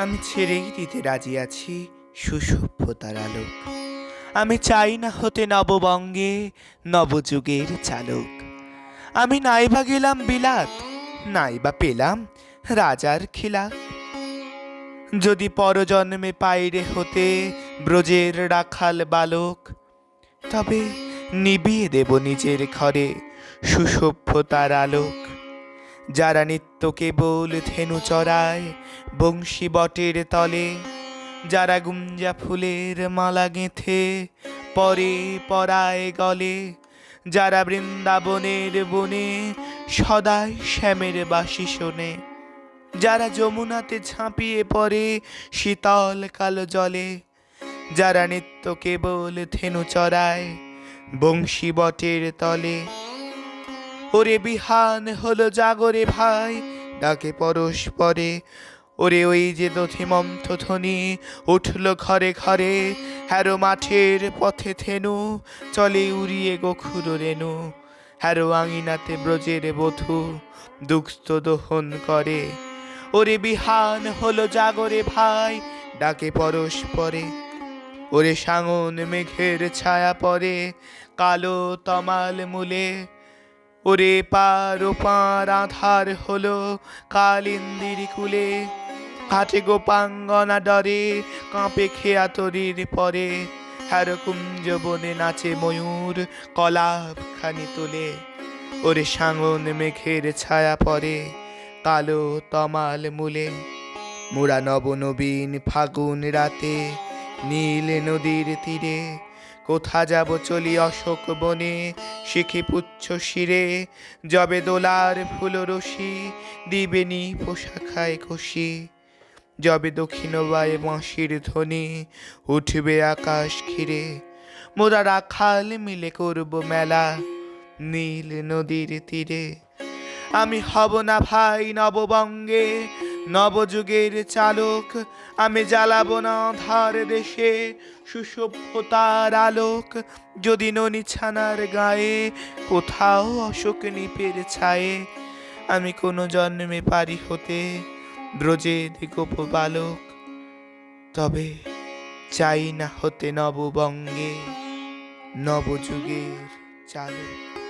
আমি ছেড়েই দিতে রাজি আছি সুসভ্যতার আলোক। আমি চাই না হতে নববঙ্গে নবযুগের চালক। আমি নাইবা গেলাম বিলাত, নাইবা পেলাম রাজার খিলাফ। যদি পরজন্মে পাইরে হতে ব্রজের রাখাল বালক, তবে নিবিয়ে দেব নিজের ঘরে সুসভ্যতার আলোক। যারা নিত্য কেবল ধেনু চড়ায় বংশী বটের তলে, যারা গুঞ্জা ফুলের মালা গেঁথে পরে পরায় গলে, যারা বৃন্দাবনের বনে সদাই শ্যামের বাঁশি শোনে, যারা যমুনাতে ঝাঁপিয়ে পড়ে শীতল কালো জলে, যারা নিত্য কেবল ধেনু চড়ায় বংশী বটের তলে। ওরে বিহান হলো জাগরে ভাই, ডাকে পরস্পরে। ওরে ওই যে দধিমন্থ ধ্বনি উঠল ঘরে ঘরে, হ্যারো মাঠের পথে থেনু চলে উড়িয়ে গোখুর রেণু। হ্যারো আঙিনাতে ব্রজের বধূ দুগ্ধ দহন করে। ওরে বিহান হলো জাগরে ভাই, ডাকে পরস্পরে। ওরে সাঙন মেঘের ছায়া পড়ে কালো তমাল মূলে। ওরে পার ওপার আধার হলো কালিন্দির কুলে। কাটে গোপাঙ্গনা ডরে কাঁপে খেয়া তরির পরে, হ্যার কুঞ্জ বনে নাচে ময়ূর কলাপ খানি তোলে। ওরে সাঙন মেঘের ছায়া পড়ে কালো তমাল মূলে। মোরা নবনবীন ফাগুন রাতে নীল নদীর তীরে, কোথা যাব চলি অশোক বনে শিখি পুচ্ছ শিরে। যবে দোলার ফুল রশি দিবেনি পোশাখায় খুশি, যবে দক্ষিণ বায়ে বাঁশির ধ্বনি উঠবে আকাশ ঘিরে। মোরা রাখাল মিলে করব মেলা নীল নদীর তীরে। আমি হব না ভাই নববঙ্গে নবযুগের চালক, আমি জ্বালাবো না ধার দেশে সুসভ্যতার আলোক। যদি ননি ছানার গায়ে কোথাও অশোক নিপের ছায়ে, আমি কোনো জন্মে পারি হতে ব্রজের গোপ বালক। তবে চাই না হতে নববঙ্গে নবযুগের চালক।